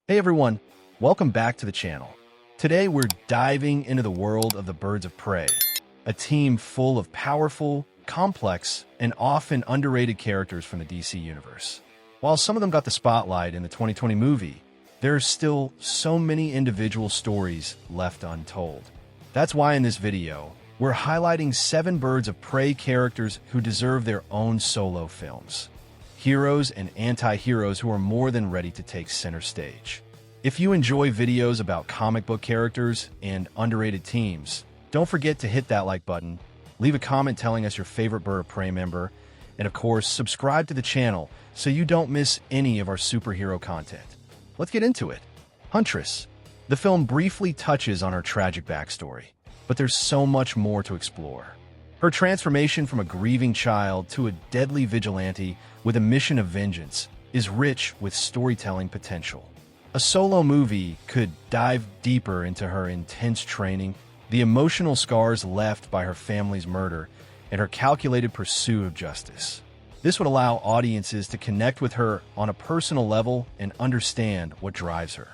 Hey everyone, welcome back to the channel. Today we're diving into the world of the Birds of Prey, a team full of powerful, complex, and often underrated characters from the DC universe. While some of them got the spotlight in the 2020 movie, there are still so many individual stories left untold. That's why in this video, we're highlighting 7 Birds of Prey characters who deserve their own solo films. Heroes and anti-heroes who are more than ready to take center stage. If you enjoy videos about comic book characters and underrated teams, don't forget to hit that like button, leave a comment telling us your favorite Bird of Prey member, and of course, subscribe to the channel so you don't miss any of our superhero content. Let's get into it. Huntress. The film briefly touches on her tragic backstory, but there's so much more to explore. Her transformation from a grieving child to a deadly vigilante with a mission of vengeance is rich with storytelling potential. A solo movie could dive deeper into her intense training, the emotional scars left by her family's murder, and her calculated pursuit of justice. This would allow audiences to connect with her on a personal level and understand what drives her.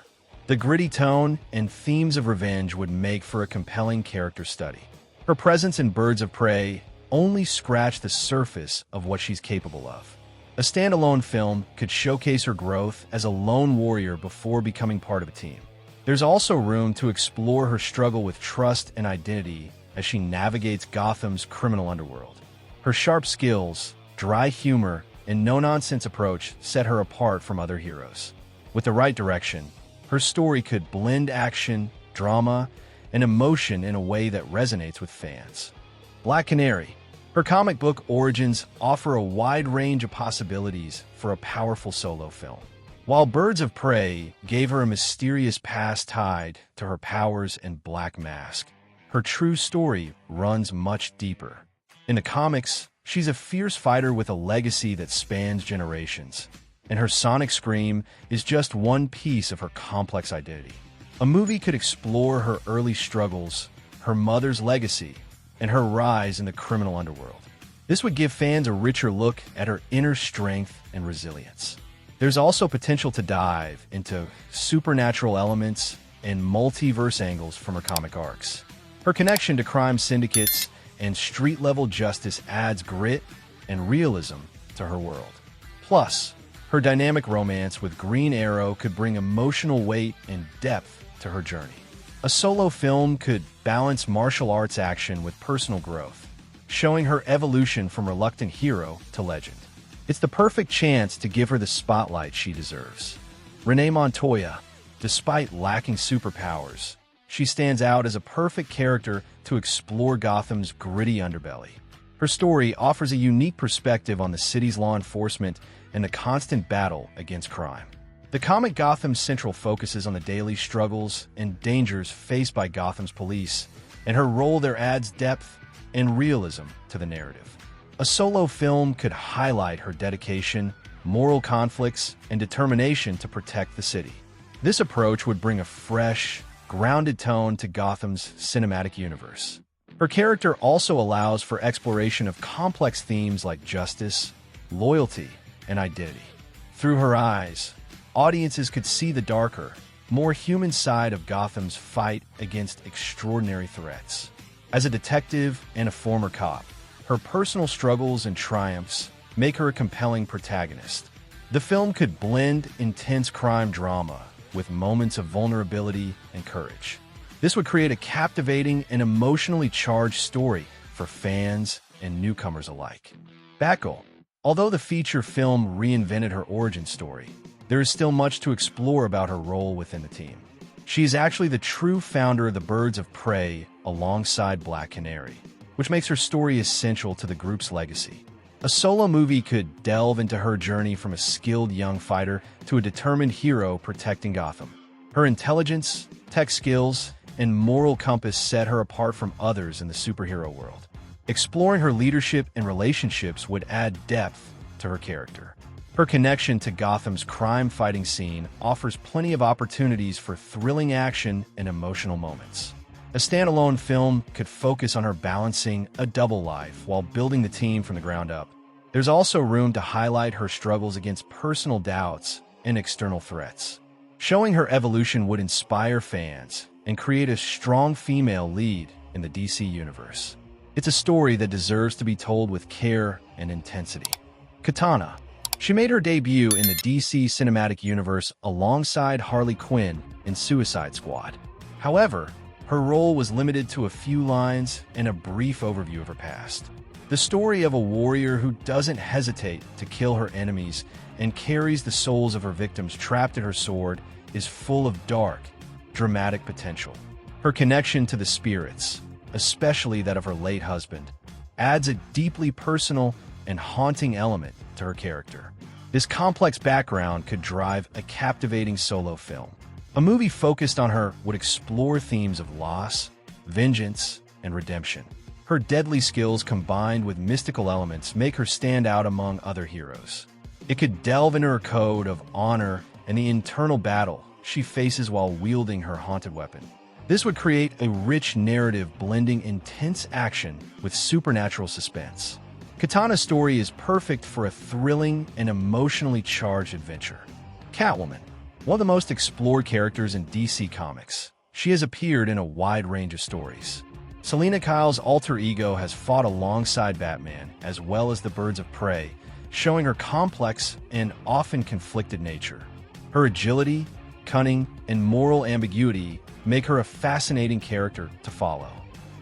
The gritty tone and themes of revenge would make for a compelling character study. Her presence in Birds of Prey only scratched the surface of what she's capable of. A standalone film could showcase her growth as a lone warrior before becoming part of a team. There's also room to explore her struggle with trust and identity as she navigates Gotham's criminal underworld. Her sharp skills, dry humor, and no-nonsense approach set her apart from other heroes. With the right direction, her story could blend action, drama, and emotion in a way that resonates with fans. Black Canary. Her comic book origins offer a wide range of possibilities for a powerful solo film. While Birds of Prey gave her a mysterious past tied to her powers and black mask, her true story runs much deeper. In the comics, she's a fierce fighter with a legacy that spans generations, and her sonic scream is just one piece of her complex identity. A movie could explore her early struggles, her mother's legacy, and her rise in the criminal underworld. This would give fans a richer look at her inner strength and resilience. There's also potential to dive into supernatural elements and multiverse angles from her comic arcs. Her connection to crime syndicates and street-level justice adds grit and realism to her world. Plus, her dynamic romance with Green Arrow could bring emotional weight and depth to her journey. A solo film could balance martial arts action with personal growth, showing her evolution from reluctant hero to legend. It's the perfect chance to give her the spotlight she deserves. Renee Montoya. Despite lacking superpowers, she stands out as a perfect character to explore Gotham's gritty underbelly. Her story offers a unique perspective on the city's law enforcement and the constant battle against crime. The comic Gotham Central focuses on the daily struggles and dangers faced by Gotham's police, and her role there adds depth and realism to the narrative. A solo film could highlight her dedication, moral conflicts, and determination to protect the city. This approach would bring a fresh, grounded tone to Gotham's cinematic universe. Her character also allows for exploration of complex themes like justice, loyalty, and identity. Through her eyes, audiences could see the darker, more human side of Gotham's fight against extraordinary threats. As a detective and a former cop, her personal struggles and triumphs make her a compelling protagonist. The film could blend intense crime drama with moments of vulnerability and courage. This would create a captivating and emotionally charged story for fans and newcomers alike. Batgirl. Although the feature film reinvented her origin story, there is still much to explore about her role within the team. She is actually the true founder of the Birds of Prey alongside Black Canary, which makes her story essential to the group's legacy. A solo movie could delve into her journey from a skilled young fighter to a determined hero protecting Gotham. Her intelligence, tech skills, and moral compass set her apart from others in the superhero world. Exploring her leadership and relationships would add depth to her character. Her connection to Gotham's crime-fighting scene offers plenty of opportunities for thrilling action and emotional moments. A standalone film could focus on her balancing a double life while building the team from the ground up. There's also room to highlight her struggles against personal doubts and external threats. Showing her evolution would inspire fans and create a strong female lead in the DC universe. It's a story that deserves to be told with care and intensity. Katana. She made her debut in the DC cinematic universe alongside Harley Quinn in Suicide Squad. However, her role was limited to a few lines and a brief overview of her past. The story of a warrior who doesn't hesitate to kill her enemies and carries the souls of her victims trapped in her sword is full of dark, dramatic potential. Her connection to the spirits, especially that of her late husband, adds a deeply personal and haunting element to her character. This complex background could drive a captivating solo film. A movie focused on her would explore themes of loss, vengeance, and redemption. Her deadly skills combined with mystical elements make her stand out among other heroes. It could delve into her code of honor and the internal battle she faces while wielding her haunted weapon. This would create a rich narrative blending intense action with supernatural suspense. Katana's story is perfect for a thrilling and emotionally charged adventure. Catwoman. One of the most explored characters in DC Comics, she has appeared in a wide range of stories. Selina Kyle's alter ego has fought alongside Batman, as well as the Birds of Prey, showing her complex and often conflicted nature. Her agility, cunning, and moral ambiguity make her a fascinating character to follow.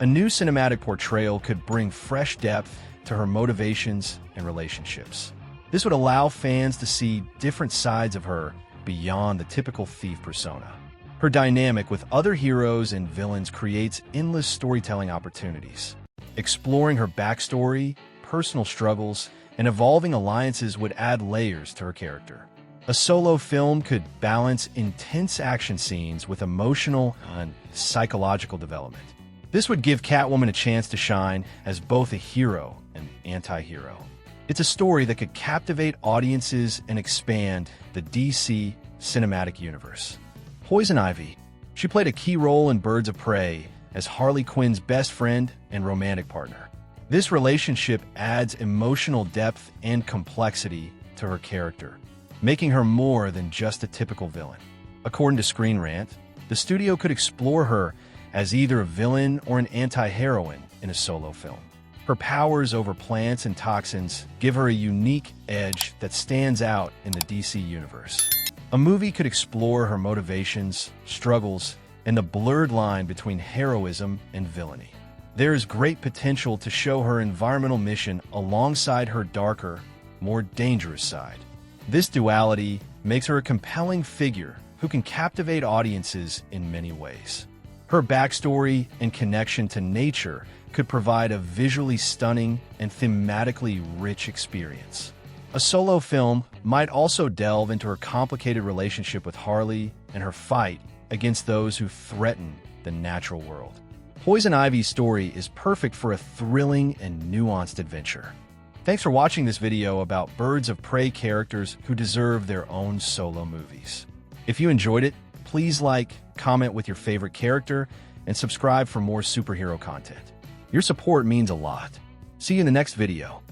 A new cinematic portrayal could bring fresh depth to her motivations and relationships. This would allow fans to see different sides of her beyond the typical thief persona. Her dynamic with other heroes and villains creates endless storytelling opportunities. Exploring her backstory, personal struggles, and evolving alliances would add layers to her character. A solo film could balance intense action scenes with emotional and psychological development. This would give Catwoman a chance to shine as both a hero and anti-hero. It's a story that could captivate audiences and expand the DC cinematic universe. Poison Ivy. She played a key role in Birds of Prey as Harley Quinn's best friend and romantic partner. This relationship adds emotional depth and complexity to her character, making her more than just a typical villain. According to Screen Rant, the studio could explore her as either a villain or an anti-heroine in a solo film. Her powers over plants and toxins give her a unique edge that stands out in the DC universe. A movie could explore her motivations, struggles, and the blurred line between heroism and villainy. There is great potential to show her environmental mission alongside her darker, more dangerous side. This duality makes her a compelling figure who can captivate audiences in many ways. Her backstory and connection to nature could provide a visually stunning and thematically rich experience. A solo film might also delve into her complicated relationship with Harley and her fight against those who threaten the natural world. Poison Ivy's story is perfect for a thrilling and nuanced adventure. Thanks for watching this video about Birds of Prey characters who deserve their own solo movies. If you enjoyed it, please like, comment with your favorite character, and subscribe for more superhero content. Your support means a lot. See you in the next video.